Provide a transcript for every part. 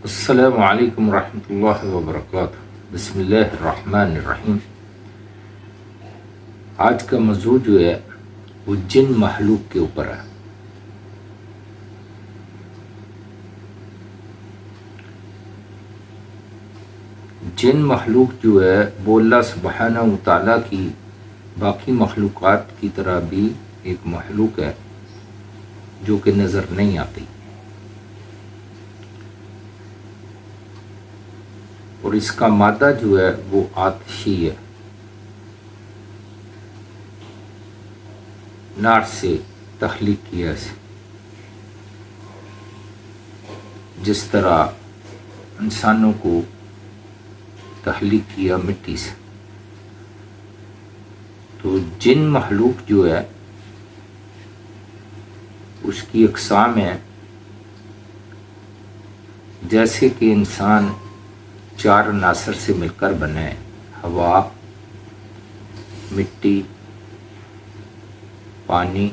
السلام علیکم ورحمۃ اللہ وبرکاتہ۔ بسم اللہ الرحمن الرحیم۔ آج کا موضوع جو ہے وہ جن مخلوق کے اوپر ہے۔ جن مخلوق جو ہے وہ اللہ سبحانہ و تعالیٰ کی باقی مخلوقات کی طرح بھی ایک مخلوق ہے جو کہ نظر نہیں آتی، اور اس کا مادہ جو ہے وہ آتشی ہے، نار سے تخلیق کیا اسے، جس طرح انسانوں کو تخلیق کیا مٹی سے۔ تو جن مخلوق جو ہے اس کی اقسام ہے، جیسے کہ انسان چار عناصر سے مل کر بنا ہے: ہوا، مٹی، پانی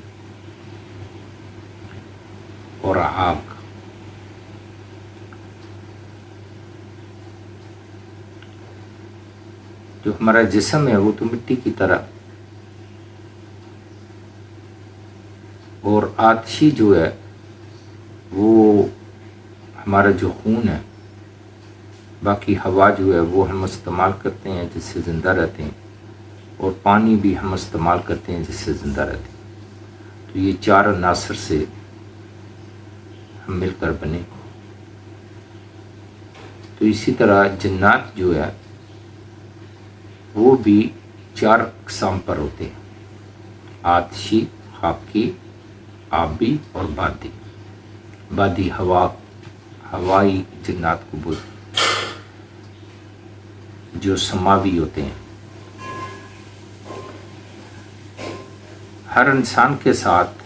اور آگ۔ جو ہمارا جسم ہے وہ تو مٹی کی طرح، اور آتشی جو ہے وہ ہمارا جو خون ہے، باقی ہوا جو ہے وہ ہم استعمال کرتے ہیں جس سے زندہ رہتے ہیں، اور پانی بھی ہم استعمال کرتے ہیں جس سے زندہ رہتے ہیں۔ تو یہ چار عناصر سے ہم مل کر بنے۔ تو اسی طرح جنات جو ہے وہ بھی چار اقسام پر ہوتے ہیں: آتشی، خاکی، آبی اور بادی۔ بادی ہوائی جنات کو بولتے ہیں، جو سماوی ہوتے ہیں۔ ہر انسان کے ساتھ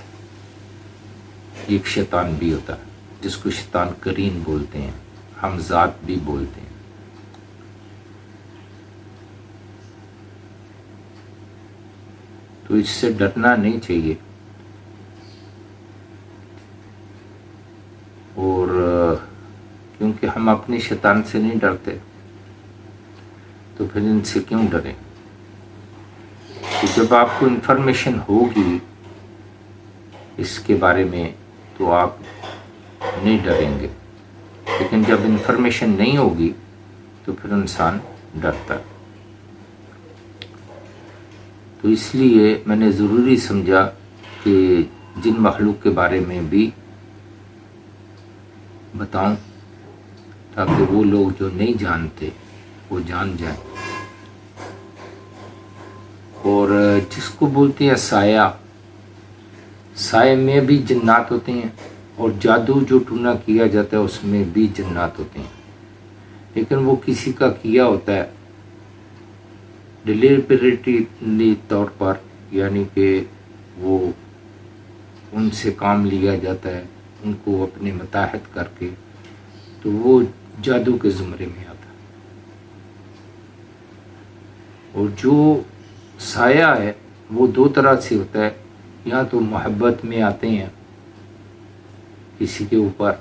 ایک شیطان بھی ہوتا ہے، جس کو شیطان کرین بولتے ہیں، حمزات بھی بولتے ہیں۔ تو اس سے ڈرنا نہیں چاہیے، اور کیونکہ ہم اپنے شیطان سے نہیں ڈرتے تو پھر ان سے کیوں ڈریں؟ کہ جب آپ کو انفارمیشن ہوگی اس کے بارے میں تو آپ نہیں ڈریں گے، لیکن جب انفارمیشن نہیں ہوگی تو پھر انسان ڈرتا ہے۔ تو اس لیے میں نے ضروری سمجھا کہ جن مخلوق کے بارے میں بھی بتاؤں، تاکہ وہ لوگ جو نہیں جانتے وہ جان جائیں۔ اور جس کو بولتے ہیں سایہ، سائے میں بھی جنات ہوتے ہیں، اور جادو جو ٹونا کیا جاتا ہے اس میں بھی جنات ہوتے ہیں، لیکن وہ کسی کا کیا ہوتا ہے ڈیلیبریٹلی طور پر، یعنی کہ وہ ان سے کام لیا جاتا ہے، ان کو اپنے متحد کر کے، تو وہ جادو کے زمرے میں آتا ہے۔ اور جو سایہ ہے وہ دو طرح سے ہوتا ہے، یا تو محبت میں آتے ہیں کسی کے اوپر،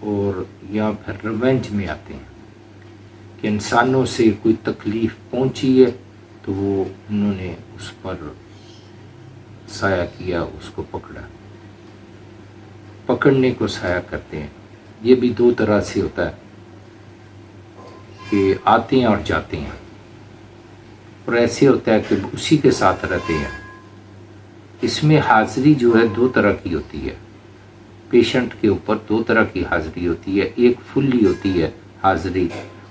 اور یا پھر ریونج میں آتے ہیں کہ انسانوں سے کوئی تکلیف پہنچی ہے تو وہ انہوں نے اس پر سایہ کیا، اس کو پکڑنے کو سایہ کرتے ہیں۔ یہ بھی دو طرح سے ہوتا ہے کہ آتے ہیں اور جاتے ہیں، اور ایسے ہوتا ہے کہ اسی کے ساتھ رہتے ہیں۔ اس میں حاضری جو ہے دو طرح کی ہوتی ہے، پیشنٹ کے اوپر دو طرح کی حاضری ہوتی ہے۔ ایک فلی ہوتی ہے حاضری،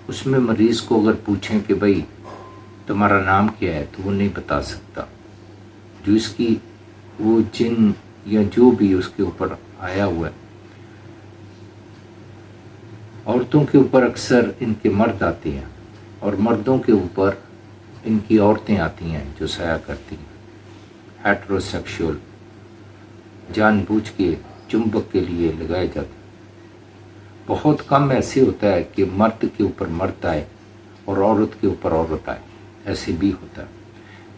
اس میں مریض کو اگر پوچھیں کہ بھائی تمہارا نام کیا ہے تو وہ نہیں بتا سکتا، جو اس کی وہ جن یا جو بھی اس کے اوپر آیا ہوا ہے۔ عورتوں کے اوپر اکثر ان کے مرد آتے ہیں، اور مردوں کے اوپر ان کی عورتیں آتی ہیں جو سایہ کرتی ہیں۔ ہیٹرو سیکشول جان بوجھ کے چمبک کے لیے لگائے جاتے ہیں۔ بہت کم ایسے ہوتا ہے کہ مرد کے اوپر مرد آئے اور عورت کے اوپر عورت آئے، ایسے بھی ہوتا ہے۔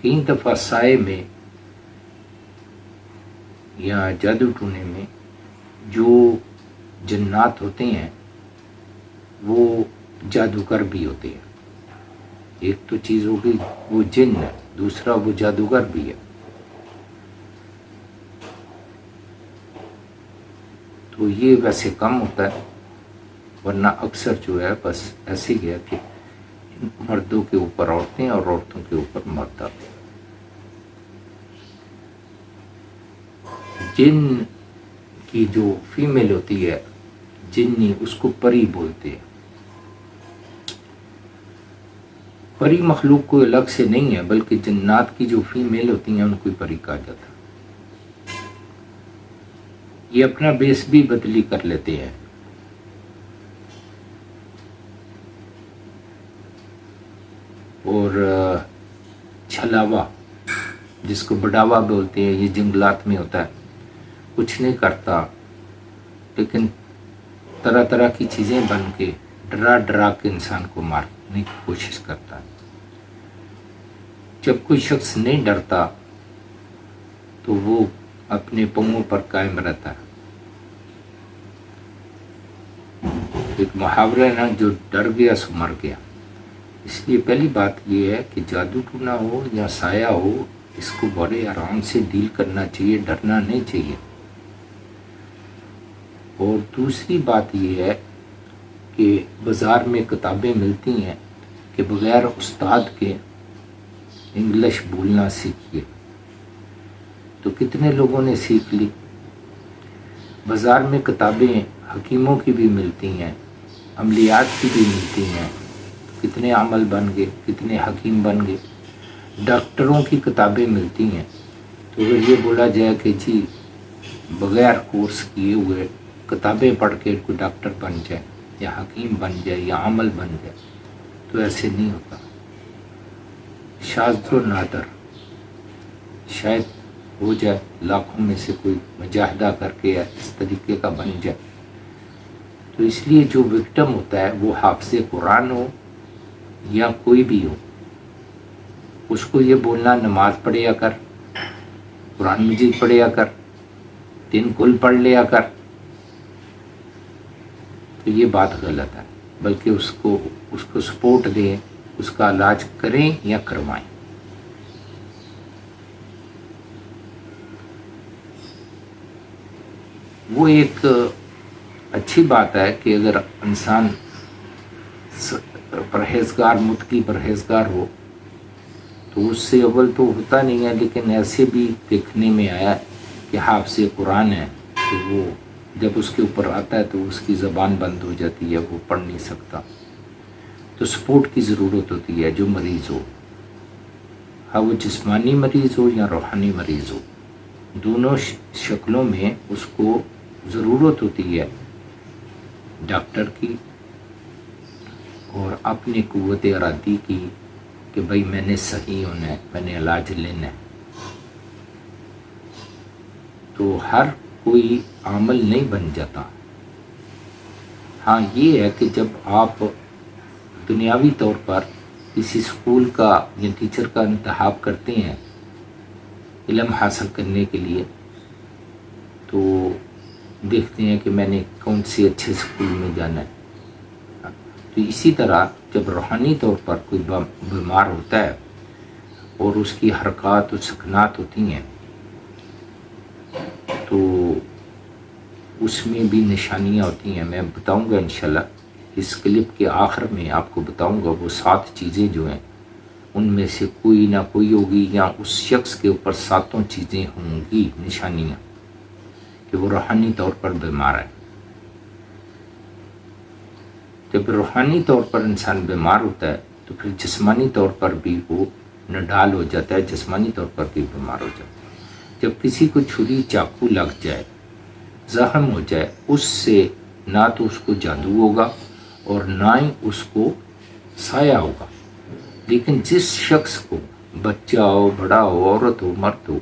کئی دفعہ سائے میں یا جادو ٹونے میں جو جنات ہوتے ہیں وہ جادوگر بھی ہوتے ہیں. ایک تو چیز ہوگی وہ جن ہے، دوسرا وہ جادوگر بھی ہے. تو یہ ویسے کم ہوتا ہے، ورنہ اکثر جو ہے بس ایسے ہی ہے کہ مردوں کے اوپر عورتیں اور عورتوں کے اوپر مرد آتے ہیں. جن کی جو فیمیل ہوتی ہے جنی، اس کو پری بولتے ہیں. پری مخلوق کوئی الگ سے نہیں ہے، بلکہ جنات کی جو فیمیل ہوتی ہیں ان کو پری کہا جاتا ہے. یہ اپنا بیس بھی بدلی کر لیتے ہیں. اور چھلاوا، جس کو بڑھاوا بولتے ہیں، یہ جنگلات میں ہوتا ہے. کچھ نہیں کرتا لیکن طرح طرح کی چیزیں بن کے ڈرا ڈرا کے انسان کو مارنے کی کوشش کرتا ہے. جب کوئی شخص نہیں ڈرتا تو وہ اپنے پاؤں پر قائم رہتا ہے. ایک محاورہ ہے نا، جو ڈر گیا سو مر گیا. اس لیے پہلی بات یہ ہے کہ جادو ٹونا ہو یا سایہ ہو، اس کو بڑے آرام سے ڈیل کرنا چاہیے، ڈرنا نہیں چاہیے. اور دوسری بات یہ ہے کہ بازار میں کتابیں ملتی ہیں کہ بغیر استاد کے انگلش بولنا سیکھیے. تو کتنے لوگوں نے سیکھ لی. بازار میں کتابیں حکیموں کی بھی ملتی ہیں، عملیات کی بھی ملتی ہیں. کتنے عمل بن گئے، کتنے حکیم بن گئے. ڈاکٹروں کی کتابیں ملتی ہیں. تو اگر یہ بولا جائے کہ جی بغیر کورس کیے ہوئے کتابیں پڑھ کے کوئی ڈاکٹر بن جائے یا حکیم بن جائے یا عمل بن جائے، تو ایسے نہیں ہوتا. شاذ و نادر، شاید ہو جائے لاکھوں میں سے کوئی مجاہدہ کر کے اس طریقے کا بن جائے. تو اس لیے جو وکٹم ہوتا ہے وہ حافظ قرآن ہو یا کوئی بھی ہو، اس کو یہ بولنا نماز پڑھیا کر، قرآن مجید پڑھیا کر، 3 کل پڑھ لیا کر، تو یہ بات غلط ہے. بلکہ اس کو سپورٹ دیں، اس کا علاج کریں یا کروائیں. وہ ایک اچھی بات ہے کہ اگر انسان پرہیزگار، متقی پرہیزگار ہو تو اس سے اول تو ہوتا نہیں ہے. لیکن ایسے بھی دیکھنے میں آیا کہ حافظ قرآن ہے تو وہ جب اس کے اوپر آتا ہے تو اس کی زبان بند ہو جاتی ہے، وہ پڑھ نہیں سکتا. تو سپورٹ کی ضرورت ہوتی ہے جو مریض ہو، ہاں وہ جسمانی مریض ہو یا روحانی مریض ہو. دونوں شکلوں میں اس کو ضرورت ہوتی ہے ڈاکٹر کی اور اپنی قوت ارادی کی کہ بھائی میں نے صحیح ہونا ہے، میں نے علاج لینا ہے. تو ہر کوئی عامل نہیں بن جاتا. ہاں یہ ہے کہ جب آپ دنیاوی طور پر کسی اسکول کا یا ٹیچر کا انتخاب کرتے ہیں علم حاصل کرنے کے لیے، تو دیکھتے ہیں کہ میں نے کون سے اچھے اسکول میں جانا ہے. تو اسی طرح جب روحانی طور پر کوئی بیمار ہوتا ہے اور اس کی حرکات و سکنات ہوتی ہیں تو اس میں بھی نشانیاں ہوتی ہیں. میں بتاؤں گا انشاءاللہ اس کلپ کے آخر میں آپ کو بتاؤں گا وہ 7 چیزیں جو ہیں ان میں سے کوئی نہ کوئی ہوگی یا اس شخص کے اوپر 7 چیزیں ہوں گی نشانیاں کہ وہ روحانی طور پر بیمار ہے. جب روحانی طور پر انسان بیمار ہوتا ہے تو پھر جسمانی طور پر بھی وہ نڈال ہو جاتا ہے، جسمانی طور پر بھی بیمار ہو جاتا ہے. جب کسی کو چھری چاقو لگ جائے، زخم ہو جائے، اس سے نہ تو اس کو جادو ہوگا اور نہ ہی اس کو سایہ ہوگا. لیکن جس شخص کو بچہ ہو، بڑا ہو، عورت ہو، مرد ہو،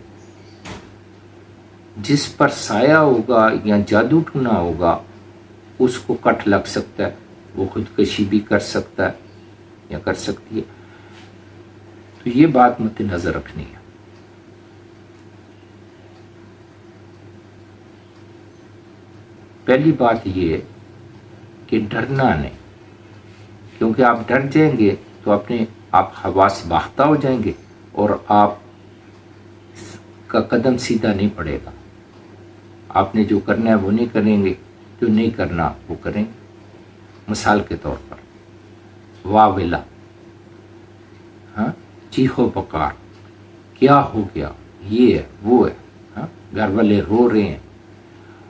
جس پر سایہ ہوگا یا جادو ٹونا ہوگا اس کو کٹ لگ سکتا ہے، وہ خودکشی بھی کر سکتا ہے یا کر سکتی ہے. تو یہ بات مد نظر رکھنی ہے. پہلی بات یہ کہ ڈرنا نہیں. کیونکہ آپ ڈر جائیں گے تو اپنے آپ حواس باختہ ہو جائیں گے اور آپ کا قدم سیدھا نہیں پڑے گا. آپ نے جو کرنا ہے وہ نہیں کریں گے، جو نہیں کرنا وہ کریں گے. مثال کے طور پر واویلا، ہاں، چیخو پکار، کیا ہو گیا، یہ ہے وہ ہے، ہاں، گھر والے رو رہے ہیں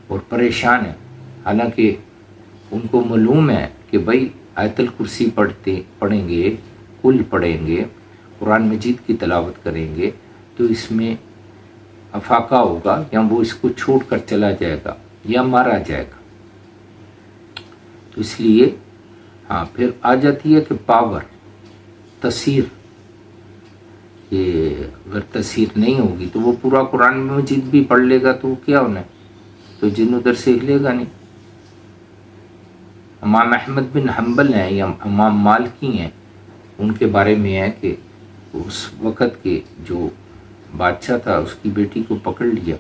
اور پریشان ہیں، حالانکہ ان کو معلوم ہے کہ بھائی آیت الکرسی پڑھیں گے، کل پڑھیں گے، قرآن مجید کی تلاوت کریں گے تو اس میں افاقہ ہوگا یا وہ اس کو چھوڑ کر چلا جائے گا یا مارا جائے گا. تو اس لیے ہاں پھر آ جاتی ہے کہ پاور، تاثیر، کہ اگر تاثیر نہیں ہوگی تو وہ پورا قرآن مجید بھی پڑھ لے گا تو کیا ہونا ہے، تو جن ادھر سے ہلے گا نہیں. امام احمد بن حنبل ہیں یا امام مالکی ہیں، ان کے بارے میں ہے کہ اس وقت کے جو بادشاہ تھا اس کی بیٹی کو پکڑ لیا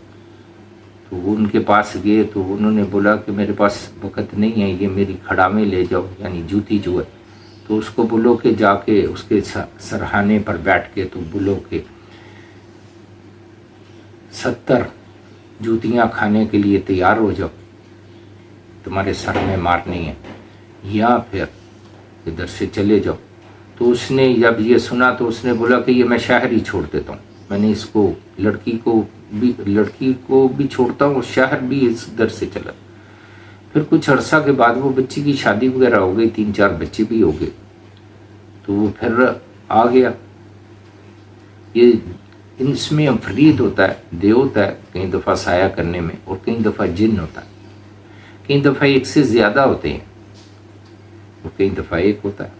تو وہ ان کے پاس گئے تو انہوں نے بولا کہ میرے پاس وقت نہیں ہے، یہ میری کھڑا میں لے جاؤ، یعنی جوتی جو ہے، تو اس کو بولو کہ جا کے اس کے سرہانے پر بیٹھ کے تو بولو کہ 70 جوتیاں کھانے کے لیے تیار ہو جاؤ، تمہارے سر میں مارنی ہے، یا پھر ادھر سے چلے جاؤ. تو اس نے جب یہ سنا تو اس نے بولا کہ یہ میں شہر ہی چھوڑ دیتا ہوں، میں نے اس کو لڑکی کو بھی چھوڑتا ہوں اور شہر بھی اس در سے چلا. پھر کچھ عرصہ کے بعد وہ بچی کی شادی وغیرہ ہو گئی، 3-4 بچے بھی ہو گئے، تو وہ پھر آ گیا. یہ اس میں عفریت ہوتا ہے، دے ہوتا ہے کئی دفعہ سایہ کرنے میں، اور کئی دفعہ جن ہوتا ہے، کئی دفعہ ایک سے زیادہ ہوتے ہیں اور کئی دفعہ ایک ہوتا ہے،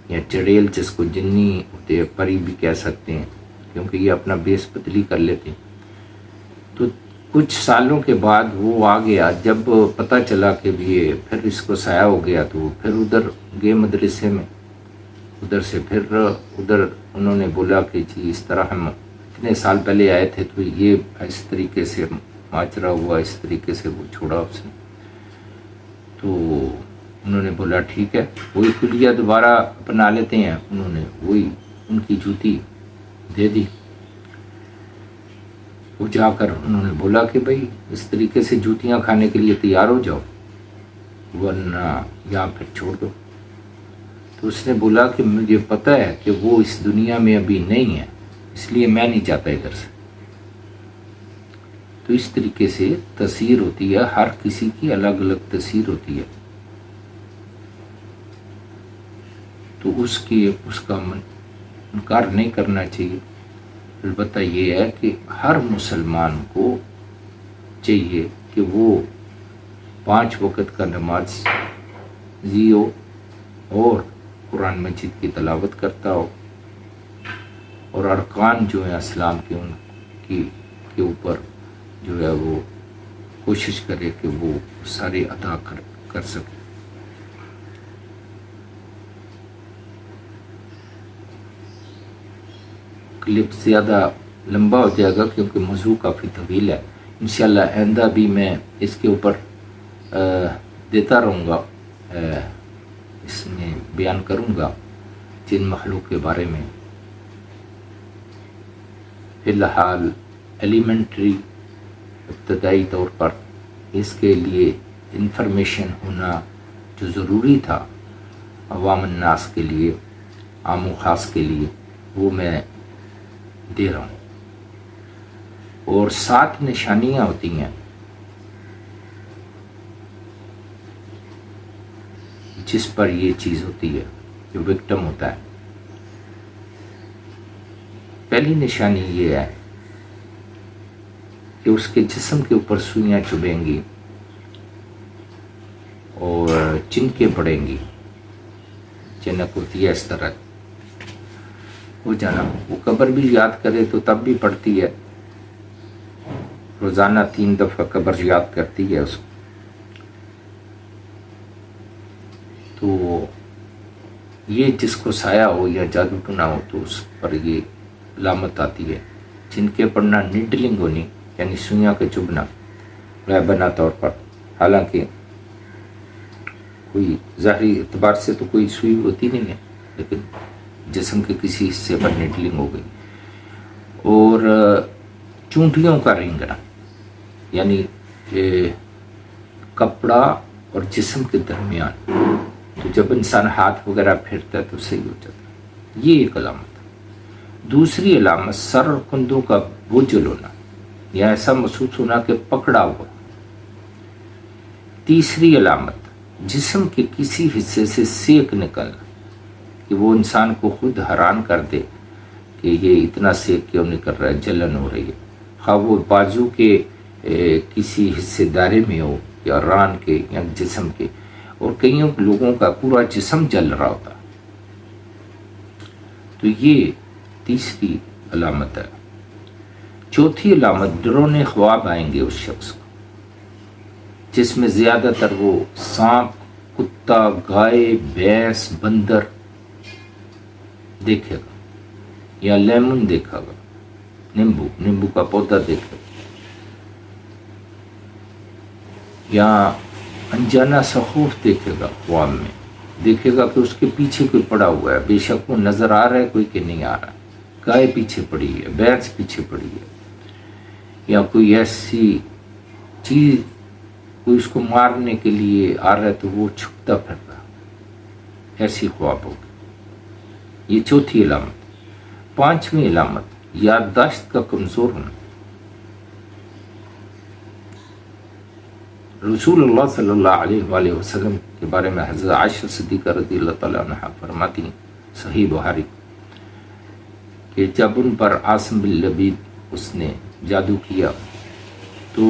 یا چڑیل جس کو جنی ہوتے ہیں، پری بھی کہہ سکتے ہیں، کیونکہ یہ اپنا بیس پتلی کر لیتے ہیں. تو کچھ سالوں کے بعد وہ آ گیا، جب پتہ چلا کہ یہ پھر اس کو سایہ ہو گیا تو پھر ادھر گئے مدرسے میں، ادھر سے پھر ادھر انہوں نے بولا کہ جی اس طرح ہم اتنے سال پہلے آئے تھے تو یہ اس طریقے سے ماجرا ہوا، اس طریقے سے وہ چھوڑا اس نے. تو انہوں نے بولا ٹھیک ہے، وہی کلیہ دوبارہ اپنا لیتے ہیں. انہوں نے وہی ان کی جوتی دے دی. وہ جا کر انہوں نے بولا کہ بھائی اس طریقے سے جوتیاں کھانے کے لیے تیار ہو جاؤ ورنہ یا پھر چھوڑ دو. تو اس نے بولا کہ مجھے پتہ ہے کہ وہ اس دنیا میں ابھی نہیں ہے، اس لیے میں نہیں جاتا ادھر سے. تو اس طریقے سے تاثیر ہوتی ہے، ہر کسی کی الگ الگ تاثیر ہوتی ہے. تو اس کا انکار نہیں کرنا چاہیے. البتہ یہ ہے کہ ہر مسلمان کو چاہیے کہ وہ 5 وقت کا نماز ہو اور قرآن مجید کی تلاوت کرتا ہو، اور ارکان جو ہیں اسلام کے ان کے اوپر جو ہے وہ کوشش کرے کہ وہ سارے ادا کر سکے. کلپ زیادہ لمبا ہو جائے گا کیونکہ موضوع کافی طویل ہے. انشاءاللہ آئندہ بھی میں اس کے اوپر دیتا رہوں گا، اس میں بیان کروں گا جن مخلوق کے بارے میں. فی الحال ایلیمنٹری ابتدائی طور پر اس کے لیے انفارمیشن ہونا جو ضروری تھا عوام الناس کے لیے، عام و خاص کے لیے، وہ میں دے رہا ہوں. اور 7 نشانیاں ہوتی ہیں جس پر یہ چیز ہوتی ہے جو وکٹم ہوتا ہے. پہلی نشانی یہ ہے کہ اس کے جسم کے اوپر سوئیاں چبھیں گی اور چنکیں پڑیں گی، چنک ہوتی ہے اس طرح ہو جانا. وہ قبر بھی یاد کرے تو تب بھی پڑتی ہے، روزانہ 3 دفعہ قبر یاد کرتی ہے اس کو. تو یہ جس کو سایہ ہو یا جادو ٹونا ہو تو اس پر یہ علامت آتی ہے. چنکیں پڑنا، نیڈلنگ ہونی یعنی سوئیاں کے چبھنا غائبانہ طور پر، حالانکہ کوئی ظاہری اعتبار سے تو کوئی سوئی ہوتی نہیں ہے، لیکن جسم کے کسی حصے پر نیڈلنگ ہو گئی. اور چونٹیوں کا رینگنا، یعنی کپڑا اور جسم کے درمیان، تو جب انسان ہاتھ وغیرہ پھیرتا ہے تو صحیح ہو جاتا ہے. یہ ایک علامت ہے. دوسری علامت سر اور کندھوں کا بوجھل ہونا یا ایسا محسوس ہونا کہ پکڑا ہوا. تیسری علامت جسم کے کسی حصے سے سیک نکلنا، کہ وہ انسان کو خود حیران کر دے کہ یہ اتنا سیک کیوں نکل رہا ہے، جلن ہو رہی ہے، خواہ وہ بازو کے کسی حصے دائرے میں ہو یا ران کے یا جسم کے. اور کئیوں لوگوں کا پورا جسم جل رہا ہوتا. تو یہ تیسری علامت ہے. چوتھی علامت ڈرونے خواب آئیں گے اس شخص کو، جس میں زیادہ تر وہ سانپ، کتا، گائے، بھینس، بندر دیکھے گا، یا لیمن دیکھا گا، نیمبو کا پودا دیکھے گا، یا انجانا سا خوف دیکھے گا. خواب میں دیکھے گا کہ اس کے پیچھے کوئی پڑا ہوا ہے، بے شک وہ نظر آ رہا ہے کوئی کہ نہیں آ رہا. گائے پیچھے پڑی ہے، بھینس پیچھے پڑی ہے، یا کوئی ایسی چیز کوئی اس کو مارنے کے لیے آ رہا ہے تو وہ چھپتا پھر رہا. ایسی خواب ہوگی. یہ چوتھی علامت. پانچویں علامت یادداشت کا کمزور ہونا. رسول اللہ صلی اللہ علیہ وآلہ وسلم کے بارے میں حضرت عائشہ صدیقہ رضی اللہ تعالیٰ عنہ فرماتی ہیں، صحیح بخاری، کہ جب ان پر عاصم بن لبید اس نے جادو کیا تو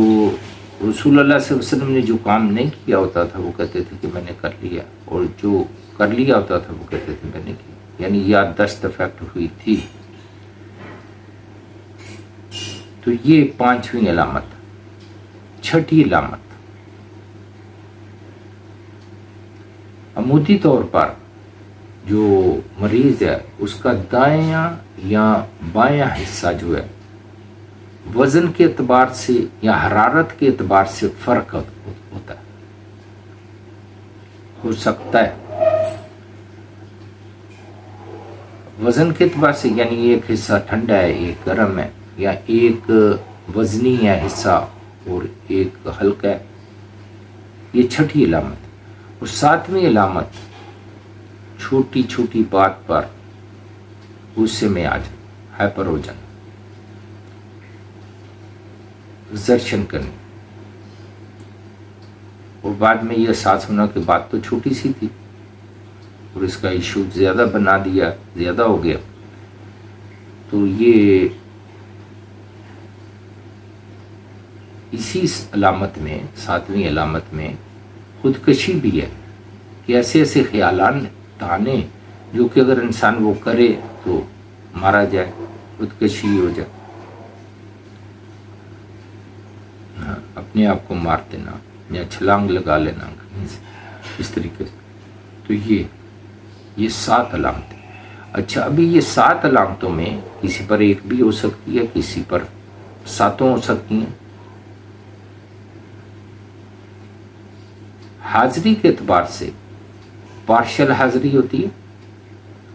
رسول اللہ صلی اللہ علیہ وسلم نے جو کام نہیں کیا ہوتا تھا وہ کہتے تھے کہ میں نے کر لیا، اور جو کر لیا ہوتا تھا وہ کہتے تھے میں نے کیا. یعنی یادداشت افیکٹ ہوئی تھی. تو یہ پانچویں علامت. چھٹی علامت عمودی طور پر جو مریض ہے اس کا دایاں یا بایاں حصہ جو ہے وزن کے اعتبار سے یا حرارت کے اعتبار سے فرق ہوتا ہے، ہو سکتا ہے. وزن کے اعتبار سے یعنی ایک حصہ ٹھنڈا ہے ایک گرم ہے، یا ایک وزنی ہے حصہ اور ایک ہلکا ہے. یہ چھٹی علامت. اور ساتویں علامت چھوٹی چھوٹی بات پر غصے میں آ جانا، ہائپر ہو جانا، زرشن کرنی، اور بعد میں یہ احساس ہونا کہ بات تو چھوٹی سی تھی اور اس کا ایشو زیادہ بنا دیا، زیادہ ہو گیا. تو یہ اسی علامت میں، ساتویں علامت میں خودکشی بھی ہے، کہ ایسے ایسے خیالات آنے جو کہ اگر انسان وہ کرے تو مارا جائے، خودکشی ہو جائے، اپنے آپ کو مار دینا یا چھلانگ لگا لینا کہیں سے، اس طریقے سے. تو یہ 7 علامتیں. اچھا، ابھی یہ 7 علامتوں میں کسی پر ایک بھی ہو سکتی ہے، کسی پر 7 ہو سکتی ہیں. حاضری کے اعتبار سے پارشل حاضری ہوتی ہے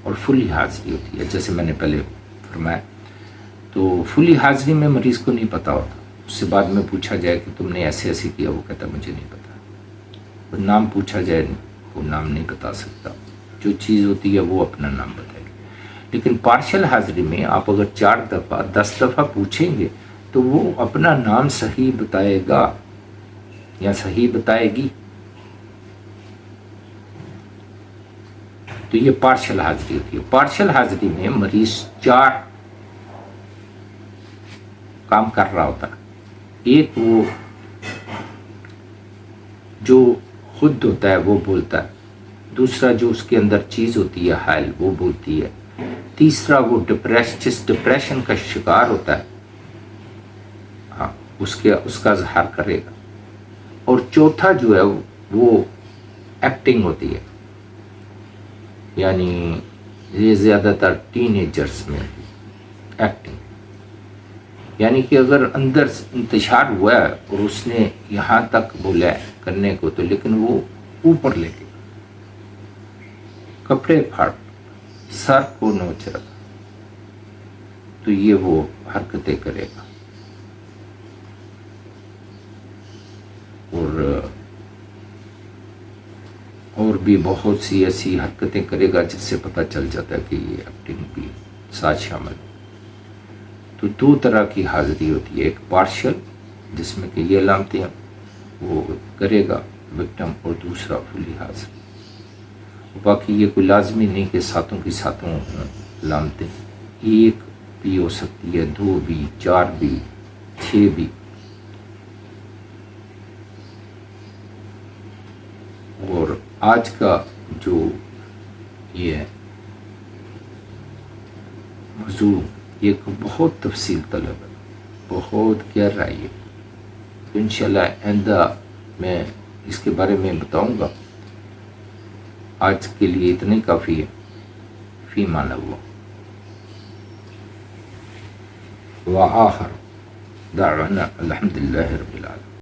اور فلی حاضری ہوتی ہے. جیسے میں نے پہلے فرمایا، تو فلی حاضری میں مریض کو نہیں پتا ہوتا، اس سے بعد میں پوچھا جائے کہ تم نے ایسے ایسے کیا، وہ کہتا مجھے نہیں پتا. وہ نام پوچھا جائے وہ نام نہیں بتا سکتا، جو چیز ہوتی ہے وہ اپنا نام بتائے گا. لیکن پارشل حاضری میں آپ اگر 4 دفعہ 10 دفعہ پوچھیں گے تو وہ اپنا نام صحیح بتائے گا یا صحیح بتائے گی. تو یہ پارشل حاضری ہوتی ہے. پارشل حاضری میں مریض 4 کام کر رہا ہوتا ہے. ایک وہ جو خود ہوتا ہے وہ بولتا ہے، دوسرا جو اس کے اندر چیز ہوتی ہے حائل وہ بولتی ہے، تیسرا وہ جس ڈپریشن کا شکار ہوتا ہے ہاں اس کا اظہار کرے گا، اور چوتھا جو ہے وہ ایکٹنگ ہوتی ہے. یعنی یہ زیادہ تر ٹین ایجرز میں ایکٹنگ، یعنی کہ اگر اندر انتشار ہوا ہے اور اس نے یہاں تک بولا ہے کرنے کو تو لیکن وہ اوپر لے کے کپڑے پھاڑ، سر کو نوچ رہا، تو یہ وہ حرکتیں کرے گا. اور بھی بہت سی ایسی حرکتیں کرے گا جس سے پتہ چل جاتا ہے کہ یہ ایکٹنگ بھی ساتھ شامل. تو دو طرح کی حاضری ہوتی ہے، ایک پارشل جس میں کہ یہ علامتیں وہ کرے گا وکٹم، اور دوسرا فلی حاضر. باقی یہ کوئی لازمی نہیں کہ ساتوں کی ساتوں علامتیں، ایک بھی ہو سکتی ہے، 2 بھی، 4 بھی، 6 بھی. اور آج کا جو یہ موضوع یہ بہت تفصیل طلب ہے، بہت گہرائی ہے. تو انشاءاللہ آئندہ میں اس کے بارے میں بتاؤں گا. آج کے لیے اتنا ہی کافی ہے. فی امان اللہ. وآخر دعوانا الحمدللہ رب العالمین.